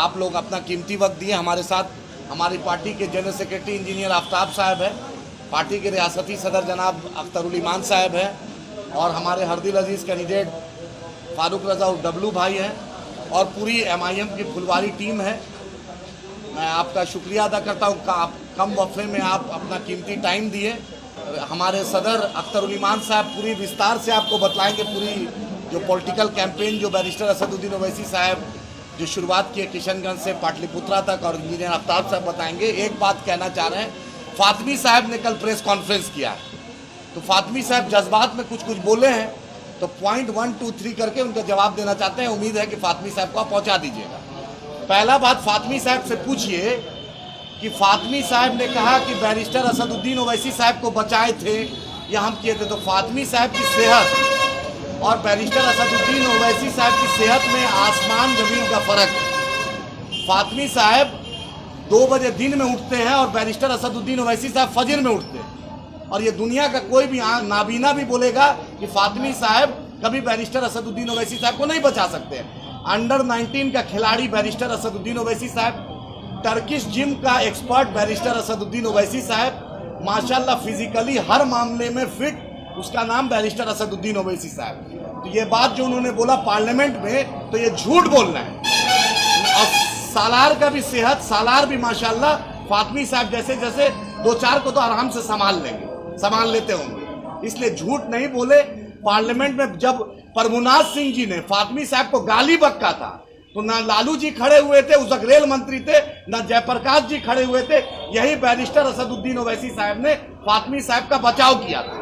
आप लोग अपना कीमती वक्त दिए। हमारे साथ हमारी पार्टी के जनरल सेक्रेटरी इंजीनियर आफ्ताब साहब है, पार्टी के रियासती सदर जनाब अख्तरुल ईमान साहब है, और हमारे हरदिल अजीज़ कैंडिडेट फारूक रजा डब्लू भाई हैं, और पूरी MIM की फुलवारी टीम है। मैं आपका शुक्रिया अदा करता हूँ, आप कम वक्फे में आप अपना कीमती टाइम दिए। हमारे सदर अख्तरुल ईमान साहब पूरी विस्तार से आपको बतलाएंगे पूरी जो पॉलिटिकल कैंपेन जो बैरिस्टर असदुद्दीन ओवैसी साहब जो शुरुआत की है किशनगंज से पाटलिपुत्रा तक, और इंजीनियर आफ्ताब साहब बताएंगे। एक बात कहना चाह रहे हैं, फातमी साहब ने कल प्रेस कॉन्फ्रेंस किया है, तो फातमी साहब जज्बात में कुछ बोले हैं, तो पॉइंट 1, 2, 3 करके उनका जवाब देना चाहते हैं। उम्मीद है कि फातमी साहब को आप पहुँचा दीजिएगा। पहला बात, फातमी साहब से पूछिए कि फातमी साहब ने कहा कि बैरिस्टर असदुद्दीन ओवैसी साहब को बचाए थे या हम किए थे, तो फातमी साहब की सेहत और बैरिस्टर असदुद्दीन ओवैसी साहब की सेहत में आसमान ज़मीन का फ़र्क है। फातमी साहब 2 बजे दिन में उठते हैं और बैरिस्टर असदुद्दीन ओवैसी साहब फजर में उठते हैं, और ये दुनिया का कोई भी नाबीना भी बोलेगा कि फातमी साहब कभी बैरिस्टर असदुद्दीन ओवैसी साहब को नहीं बचा सकते हैं। अंडर 19 का खिलाड़ी बैरिस्टर असदुद्दीन ओवैसी साहब, टर्किश जिम का एक्सपर्ट बैरिस्टर असदुद्दीन ओवैसी साहब, माशाल्लाह फिजिकली हर मामले में फिट, उसका नाम बैरिस्टर असदुद्दीन ओवैसी साहब। तो ये बात जो उन्होंने बोला पार्लियामेंट में, तो ये झूठ बोलना है। और सालार का भी सेहत, सालार भी माशाल्लाह फातमी साहब जैसे 2-4 को तो आराम से संभाल लेते होंगे, इसलिए झूठ नहीं बोले। पार्लियामेंट में जब प्रभुनाथ सिंह जी ने फातमी साहब को गाली बक्का था, तो ना लालू जी खड़े हुए थे, उस वक्त रेल मंत्री थे, ना जयप्रकाश जी खड़े हुए थे। यही बैरिस्टर असदुद्दीन ओवैसी साहब ने फातमी साहब का बचाव किया था।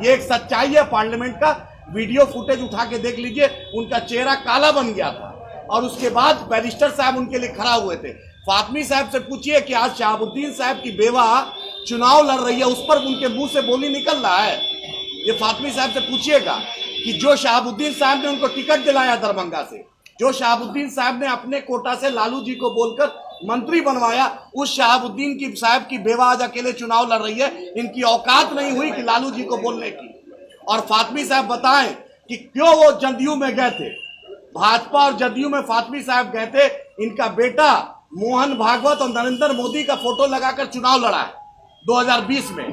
ये एक सच्चाई है। पार्लियामेंट का वीडियो फुटेज उठा के देख लीजिए, उनका चेहरा काला बन गया था, और उसके बाद बैरिस्टर साहब उनके लिए खड़ा हुए थे। फातमी साहब से पूछिए कि आज शहाबुद्दीन साहब की बेवा चुनाव लड़ रही है, उस पर उनके मुंह से बोली निकल रहा है। ये फातमी साहब से पूछिएगा कि जो शहाबुद्दीन साहब ने उनको टिकट दिलाया दरभंगा से, जो शहाबुद्दीन साहब ने अपने कोटा से लालू जी को बोलकर मंत्री बनवाया, उस शहाबुद्दीन की साहब की बेवा आज अकेले चुनाव लड़ रही है। इनकी औकात नहीं हुई कि लालू जी को बोलने की। और फातमी साहब बताएं कि क्यों वो जदयू में गए थे। भाजपा और जदयू में फातमी साहब गए थे, इनका बेटा मोहन भागवत और नरेंद्र मोदी का फोटो लगाकर चुनाव लड़ा है 2020 में।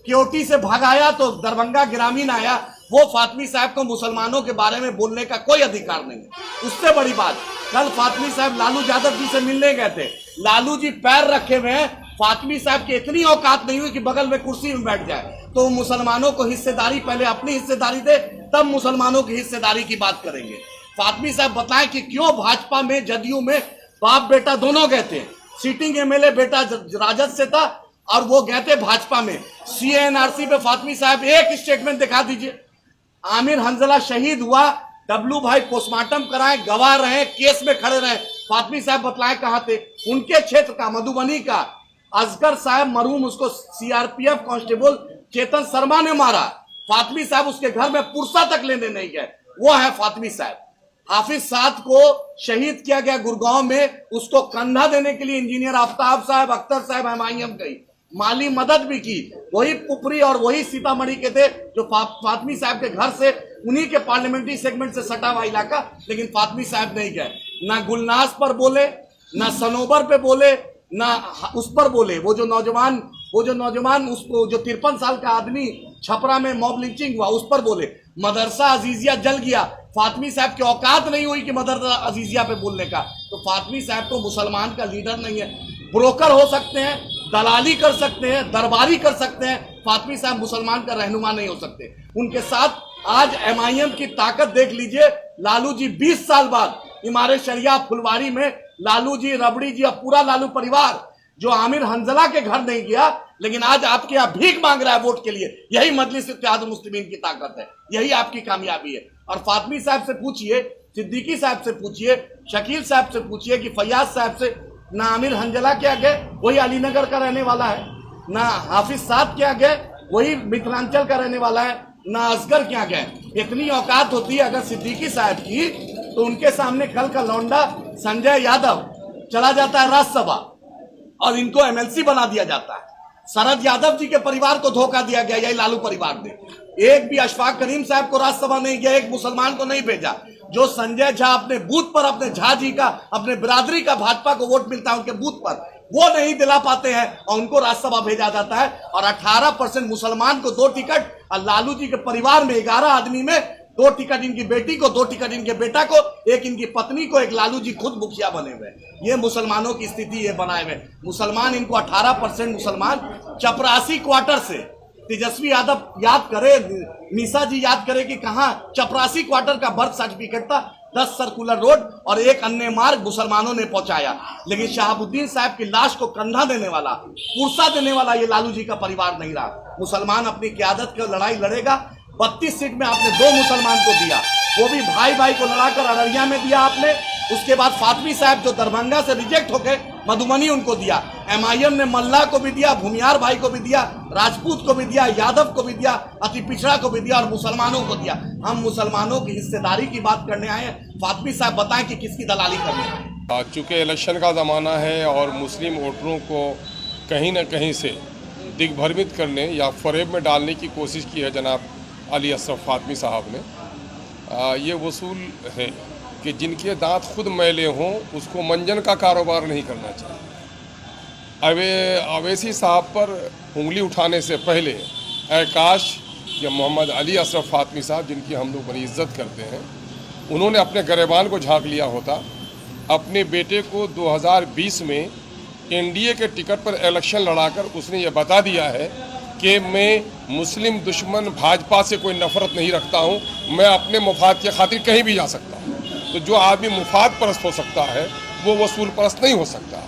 केवटी से भगाया तो दरभंगा ग्रामीण आया। वो फातमी साहब को मुसलमानों के बारे में बोलने का कोई अधिकार नहीं है। उससे बड़ी बात, कल फातमी साहब लालू यादव जी से मिलने गए थे, लालू जी पैर रखे हुए हैं, फातमी साहब की इतनी औकात नहीं हुई कि बगल में कुर्सी में बैठ जाए। तो मुसलमानों को हिस्सेदारी, पहले अपनी हिस्सेदारी दे, तब मुसलमानों की हिस्सेदारी की बात करेंगे। फातमी साहब बताएं कि क्यों भाजपा में जदयू में बाप बेटा दोनों गए थे। सिटिंग MLA बेटा राजद से था और वो गए थे भाजपा में। CNRC पे फातमी साहब एक स्टेटमेंट दिखा दीजिए। आमिर हंजला शहीद हुआ, डब्लू भाई पोस्टमार्टम कराए, गवाह रहे, केस में खड़े रहे, फातमी साहब बतलाए कहाँ थे। उनके क्षेत्र का, मधुबनी का असगर साहब मरहूम, उसको CRPF कांस्टेबल चेतन शर्मा ने मारा। फातमी साहब उसके घर में पुरसा तक लेने नहीं गए, वो है फातमी साहब। हाफिज साद को शहीद किया गया गुड़गांव में, उसको कंधा देने के लिए इंजीनियर आफ्ताब साहब, अख्तर साहब MIM गई, माली मदद भी की। वही पुपरी और वही सीतामढ़ी के थे जो फातमी साहब के घर से, उन्हीं के पार्लियामेंट्री सेगमेंट से सटा हुआ इलाका, लेकिन फातमी साहब नहीं गए। ना गुलनाज पर बोले, ना सनोबर पे बोले, ना उस पर बोले। वो जो नौजवान उसको, जो 53 साल का आदमी छपरा में मॉब लिंचिंग हुआ, उस पर बोले। मदरसा अजीजिया जल गया, फातमी साहब की औकात नहीं हुई कि मदरसा अजीजिया पे बोलने का। तो फातमी साहब तो मुसलमान का लीडर नहीं है। ब्रोकर हो सकते हैं, दलाली कर सकते हैं, दरबारी कर सकते हैं, फातमी साहब मुसलमान का रहनुमा नहीं हो सकते। उनके साथ आज MIM की ताकत देख लीजिए। लालू जी 20 साल बाद इमारत शरिया फुलवारी में, लालू जी, रबड़ी जी और पूरा लालू परिवार जो आमिर हंजला के घर नहीं गया, लेकिन आज आपके यहाँ भीख मांग रहा है वोट के लिए। यही मजलिस इत्तेहादुल मुस्लिमीन की ताकत है, यही आपकी कामयाबी है। और फातमी साहब से पूछिए, सिद्दीकी साहब से पूछिए, शकील साहब से पूछिए कि फैयाज साहब से, ना आमिर हंजला क्या गए, वही अलीनगर का रहने वाला है, ना हाफिज साहब क्या गए, वही मिथिलांचल का रहने वाला है, ना असगर क्या गए। इतनी औकात होती है अगर सिद्दीकी साहब की, तो उनके सामने कल का लौंडा संजय यादव चला जाता है राज्यसभा और इनको MLC बना दिया जाता है। शरद यादव जी के परिवार को धोखा दिया गया, यही लालू परिवार ने। एक भी अशफाक करीम साहब को राज्यसभा नहीं गया, एक मुसलमान को नहीं भेजा। जो संजय झा अपने बूथ पर, अपने झा जी का, अपने बिरादरी का भाजपा को वोट मिलता है उनके बूथ पर, वो नहीं दिला पाते हैं और उनको राज्यसभा भेजा जाता है। और 18% मुसलमान को 2 टिकट और लालू जी के परिवार में 11 आदमी में 2 टिकट इनकी बेटी को, 2 टिकट इनके बेटा को, एक इनकी पत्नी को, एक लालू जी खुद मुखिया बने हुए। ये मुसलमानों की स्थिति ये बनाए हुए मुसलमान, इनको 18% मुसलमान चपरासी क्वार्टर से, तेजस्वी यादव याद करे, निशा जी याद करे कि कहां चपरासी क्वार्टर का बर्थ सर्टिफिकेट था, 10 सर्कुलर रोड और एक अन्य मार्ग मुसलमानों ने पहुंचाया। लेकिन शहाबुद्दीन साहब की लाश को कंधा देने वाला, पुरसा देने वाला ये लालू जी का परिवार नहीं रहा। मुसलमान अपनी क़यादत की लड़ाई लड़ेगा। 32 सीट में आपने 2 मुसलमान को दिया, वो भी भाई भाई को लड़ाकर अररिया में दिया आपने। उसके बाद फातमी साहब जो दरभंगा से रिजेक्ट हो गए, मधुबनी उनको दिया। MIM ने मल्ला को भी दिया, भूमियार भाई को भी दिया, राजपूत को भी दिया, यादव को भी दिया, अति पिछड़ा को भी दिया और मुसलमानों को दिया। हम मुसलमानों की हिस्सेदारी की बात करने आए हैं। फातमी साहब बताएं कि किसकी दलाली करनी है। चूँकि इलेक्शन का ज़माना है और मुस्लिम वोटरों को कहीं न कहीं से दिग्भ्रमित करने या फरेब में डालने की कोशिश की है जनाब अली अशरफ फातमी साहब ने। ये वसूल है कि जिनके दांत खुद मैले हों उसको मंजन का कारोबार नहीं करना चाहिए। अवैसी साहब पर उंगली उठाने से पहले काश ये मोहम्मद अली अशरफ फातमी साहब, जिनकी हम लोग बड़ी इज्जत करते हैं, उन्होंने अपने गरेबान को झांक लिया होता। अपने बेटे को 2020 में NDA के टिकट पर इलेक्शन लड़ाकर उसने ये बता दिया है कि मैं मुस्लिम दुश्मन भाजपा से कोई नफरत नहीं रखता हूँ, मैं अपने मुफाद के खातिर कहीं भी जा सकता हूँ। तो जो आदमी मुफाद परस्त हो सकता है वो वसूल परस्त नहीं हो सकता।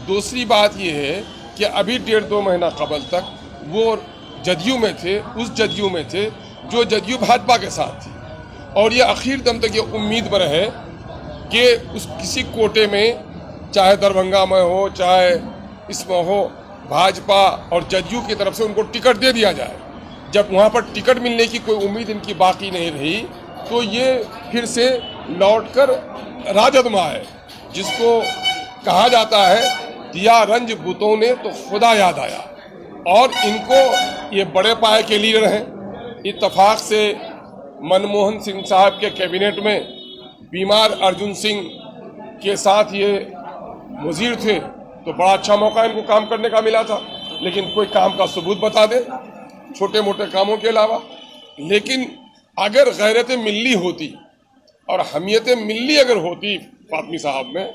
दूसरी बात ये है कि अभी 1.5-2 महीना कबल तक वो जदयू में थे, उस जदयू में थे जो जदयू भाजपा के साथ थी, और ये आखिर दम तक ये उम्मीद पर है कि उस किसी कोटे में, चाहे दरभंगा में हो चाहे इसमें हो, भाजपा और जदयू की तरफ से उनको टिकट दे दिया जाए। जब वहाँ पर टिकट मिलने की कोई उम्मीद इनकी बाकी नहीं रही तो ये फिर से लौटकर राजद में आए, जिसको कहा जाता है दिया रंज बुतों ने तो खुदा याद आया। और इनको ये बड़े पाए के लीडर हैं। इत्तफाक से मनमोहन सिंह साहब के कैबिनेट में बीमार अर्जुन सिंह के साथ ये वजीर थे, तो बड़ा अच्छा मौका इनको काम करने का मिला था। लेकिन कोई काम का सबूत बता दे, छोटे मोटे कामों के अलावा। लेकिन अगर गैरत मिल्ली होती और हमियत मिल्ली अगर होती फातमी साहब में,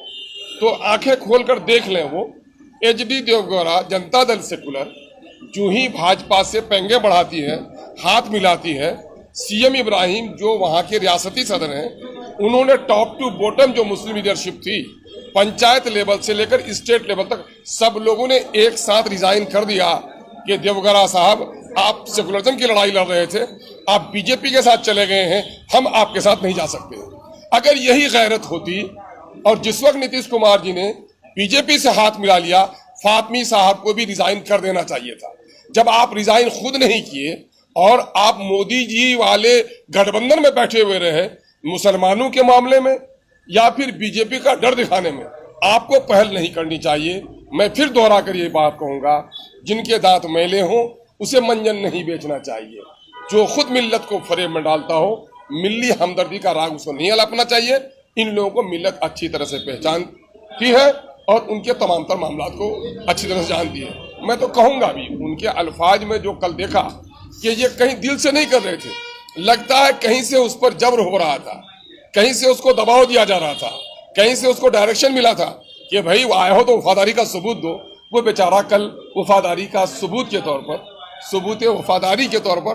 तो आंखें खोलकर देख लें। वो HD देवगौड़ा जनता दल सेकुलर जो ही भाजपा से पेंगे बढ़ाती है, हाथ मिलाती है, CM इब्राहिम जो वहाँ के रियासती सदर हैं, उन्होंने टॉप टू बॉटम जो मुस्लिम लीडरशिप थी, पंचायत लेवल से लेकर स्टेट लेवल तक, सब लोगों ने एक साथ रिजाइन कर दिया कि देवगौड़ा साहब आप सेकुलरिज्म की लड़ाई लड़ रहे थे, आप BJP के साथ चले गए हैं, हम आपके साथ नहीं जा सकते। अगर यही गैरत होती, और जिस वक्त नीतीश कुमार जी ने BJP से हाथ मिला लिया, फातमी साहब को भी रिजाइन कर देना चाहिए था। जब आप रिजाइन खुद नहीं किए और आप मोदी जी वाले गठबंधन में बैठे हुए रहे, मुसलमानों के मामले में या फिर BJP का डर दिखाने में, आपको पहल नहीं करनी चाहिए। मैं फिर दोहरा कर ये बात कहूँगा, जिनके दांत मैले हों उसे मंजन नहीं बेचना चाहिए। जो खुद मिल्लत को फरेब में डालता हो, मिल्ली हमदर्दी का राग उसको नहीं अलापना चाहिए। इन लोगों को मिल्लत अच्छी तरह से पहचानती है और उनके तमाम तर मामलात को अच्छी तरह से जानती है। मैं तो कहूँगा भी, उनके अल्फाज में जो कल देखा कि ये कहीं दिल से नहीं कर रहे थे, लगता है कहीं से उस पर जबर हो रहा था, कहीं से उसको दबाव दिया जा रहा था, कहीं से उसको डायरेक्शन मिला था कि भाई आए हो तो वफादारी का सबूत दो। वो बेचारा कल वफादारी का सबूत के तौर पर, सबूत वफादारी के तौर पर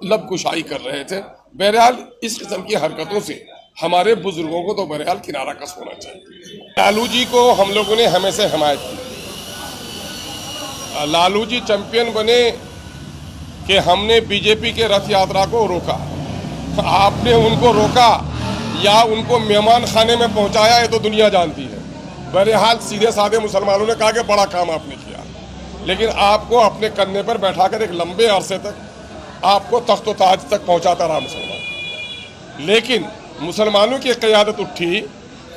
लबकुशाई कर रहे थे। बहरहाल इस किस्म की हरकतों से हमारे बुजुर्गों को तो बहरहाल किनारा कस होना चाहिए। लालू जी को हम लोगों ने हमेशा हिमायत की। लालू जी चैंपियन बने कि हमने BJP के रथ यात्रा को रोका, आपने उनको रोका या उनको मेहमान खाने में पहुंचाया, ये तो दुनिया जानती है। बहरहाल सीधे साधे मुसलमानों ने कहा कि बड़ा काम आपने किया, लेकिन आपको अपने कंधे पर बैठाकर एक लंबे अरसे तक आपको तख्त व ताज तक पहुंचाता रहा मुसलमान। लेकिन मुसलमानों की क़यादत उठी,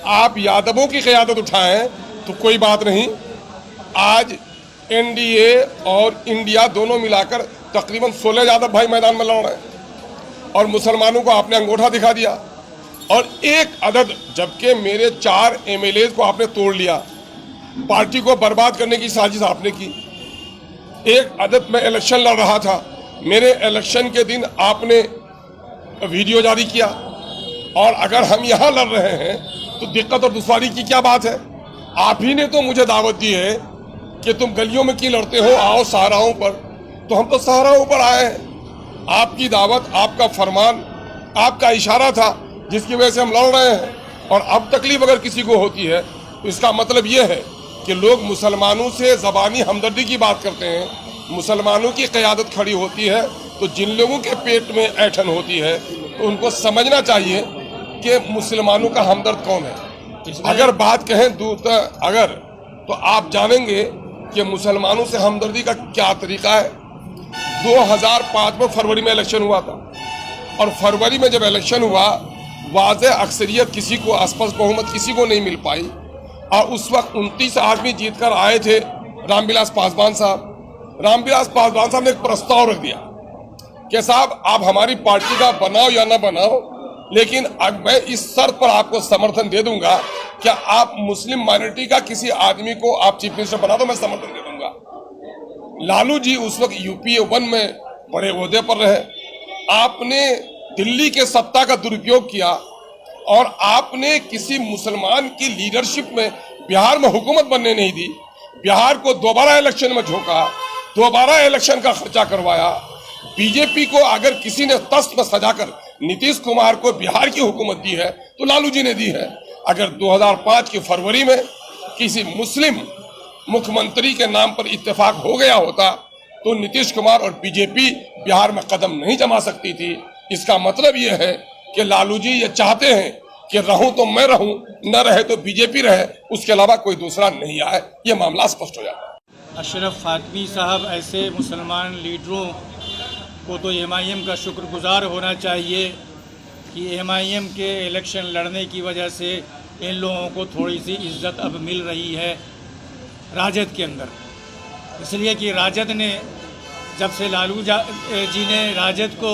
आप यादवों की क़यादत उठाएं तो कोई बात नहीं। आज NDA और इंडिया दोनों मिलाकर तकरीबन 16 यादव भाई मैदान में लड़ रहे हैं और मुसलमानों को आपने अंगूठा दिखा दिया। और एक अदद, जबकि मेरे 4 MLA को आपने तोड़ लिया, पार्टी को बर्बाद करने की साजिश आपने की। एक अदद में इलेक्शन लड़ रहा था, मेरे इलेक्शन के दिन आपने वीडियो जारी किया। और अगर हम यहाँ लड़ रहे हैं तो दिक्कत और दुश्वारी की क्या बात है? आप ही ने तो मुझे दावत दी है कि तुम गलियों में क्यों लड़ते हो, आओ सहाराओं पर। तो हम तो सहाराओं पर आए हैं। आपकी दावत, आपका फरमान, आपका इशारा था जिसकी वजह से हम लड़ रहे हैं। और अब तकलीफ अगर किसी को होती है तो इसका मतलब ये है कि लोग मुसलमानों से ज़बानी हमदर्दी की बात करते हैं, मुसलमानों की क़यादत खड़ी होती है तो जिन लोगों के पेट में ऐंठन होती है तो उनको समझना चाहिए कि मुसलमानों का हमदर्द कौन है। अगर बात कहें तो आप जानेंगे कि मुसलमानों से हमदर्दी का क्या तरीका है। 2005 में फरवरी में इलेक्शन हुआ था और फरवरी में जब इलेक्शन हुआ, वाज़ेह अक्सरियत किसी को, स्पष्ट बहुमत किसी को नहीं मिल पाई। और उस वक्त 29 आदमी जीत कर आए थे रामविलास पासवान साहब। रामविलास पासवान साहब ने एक प्रस्ताव रख दिया कि साहब आप हमारी पार्टी का बनाओ या ना बनाओ, लेकिन अब मैं इस शर्त पर आपको समर्थन दे दूंगा कि आप मुस्लिम माइनॉरिटी का किसी आदमी को आप चीफ मिनिस्टर बना दो, मैं समर्थन दे दूंगा। लालू जी उस वक्त UPA 1 में बड़े ओहदे पर रहे। आपने दिल्ली के सत्ता का दुरुपयोग किया और आपने किसी मुसलमान की लीडरशिप में बिहार में हुकूमत बनने नहीं दी। बिहार को दोबारा इलेक्शन में झोंका, दोबारा इलेक्शन का खर्चा करवाया। बीजेपी को अगर किसी ने तख्त में सजाकर नीतीश कुमार को बिहार की हुकूमत दी है तो लालू जी ने दी है। अगर 2005 की फरवरी में किसी मुस्लिम मुख्यमंत्री के नाम पर इत्तेफाक हो गया होता तो नीतीश कुमार और बीजेपी बिहार में कदम नहीं जमा सकती थी। इसका मतलब यह है कि लालू जी ये चाहते हैं कि रहूं तो मैं रहूं, न रहे तो बीजेपी रहे, उसके अलावा कोई दूसरा नहीं आए। ये मामला स्पष्ट हो जाता है। अशरफ फातमी साहब ऐसे मुसलमान लीडरों को तो MIM का शुक्रगुजार होना चाहिए कि MIM के इलेक्शन लड़ने की वजह से इन लोगों को थोड़ी सी इज्जत अब मिल रही है राजद के अंदर। इसलिए कि राजद ने जब से लालू जी ने राजद को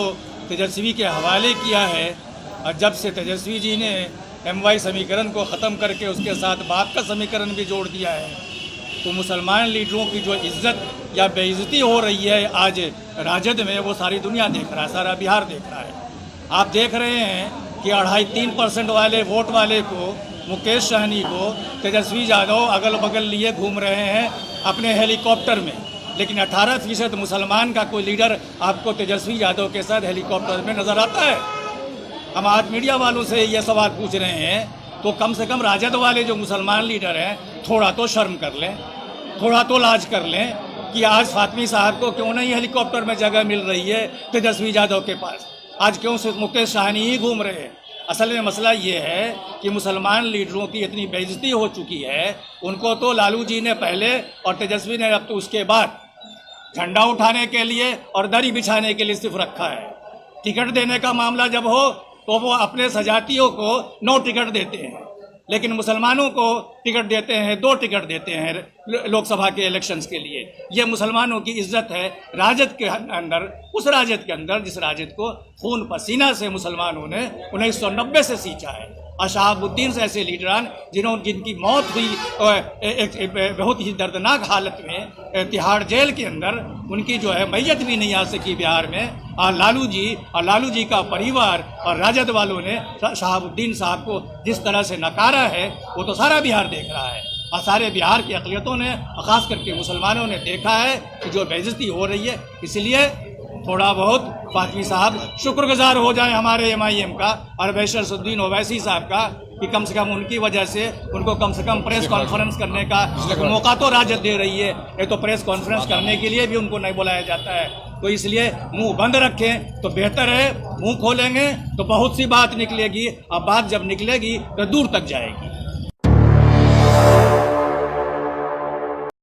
तेजस्वी के हवाले किया है और जब से तेजस्वी जी ने MY समीकरण को ख़त्म करके उसके साथ बाप का समीकरण भी जोड़ दिया है, तो मुसलमान लीडरों की जो इज्जत या बेइज्जती हो रही है आज राजद में, वो सारी दुनिया देख रहा है, सारा बिहार देख रहा है। आप देख रहे हैं कि 2.5-3% वाले वोट वाले को, मुकेश सहनी को तेजस्वी यादव अगल बगल लिए घूम रहे हैं अपने हेलीकॉप्टर में, लेकिन 18% मुसलमान का कोई लीडर आपको तेजस्वी यादव के साथ हेलीकॉप्टर में नज़र आता है। हम आज मीडिया वालों से ये सवाल पूछ रहे हैं तो कम से कम राजद वाले जो मुसलमान लीडर हैं थोड़ा तो शर्म कर लें, थोड़ा तो लाज कर लें कि आज फातमी साहब को क्यों नहीं हेलीकॉप्टर में जगह मिल रही है तेजस्वी यादव के पास, आज क्यों सिर्फ मुकेश सहनी ही घूम रहे हैं। असल में मसला ये है कि मुसलमान लीडरों की इतनी बेइज्जती हो चुकी है, उनको तो लालू जी ने पहले और तेजस्वी ने अब तो उसके बाद झंडा उठाने के लिए और दरी बिछाने के लिए सिर्फ रखा है। टिकट देने का मामला जब हो तो वो अपने सजातियों को 9 टिकट देते हैं, लेकिन मुसलमानों को टिकट देते हैं, 2 टिकट देते हैं लोकसभा के इलेक्शंस के लिए। ये मुसलमानों की इज्जत है राजद के अंदर, उस राजद के अंदर जिस राजद को खून पसीना से मुसलमानों ने 1990 से सींचा है। और शहाबुद्दीन से ऐसे लीडरान जिनकी मौत हुई एक बहुत ही दर्दनाक हालत में तिहाड़ जेल के अंदर, उनकी जो है मैयत भी नहीं आ सकी बिहार में। और लालू जी का परिवार और राजद वालों ने शहाबुद्दीन साहब को जिस तरह से नकारा है वो तो सारा बिहार देख रहा है। और सारे बिहार की अक़लियतों ने, ख़ास करके मुसलमानों ने देखा है कि जो बेइज्जती हो रही है। इसलिए थोड़ा बहुत फातमी साहब शुक्रगुजार हो जाए हमारे MIM का और बैशरसुद्दीन ओवैसी साहब का कि कम से कम उनकी वजह से उनको कम से कम प्रेस कॉन्फ्रेंस करने का मौका तो राजद दे रही है। ये तो प्रेस कॉन्फ्रेंस करने के लिए भी उनको नहीं बुलाया जाता है, तो इसलिए मुंह बंद रखें तो बेहतर है। मुंह खोलेंगे तो बहुत सी बात निकलेगी और बात जब निकलेगी तो दूर तक जाएगी।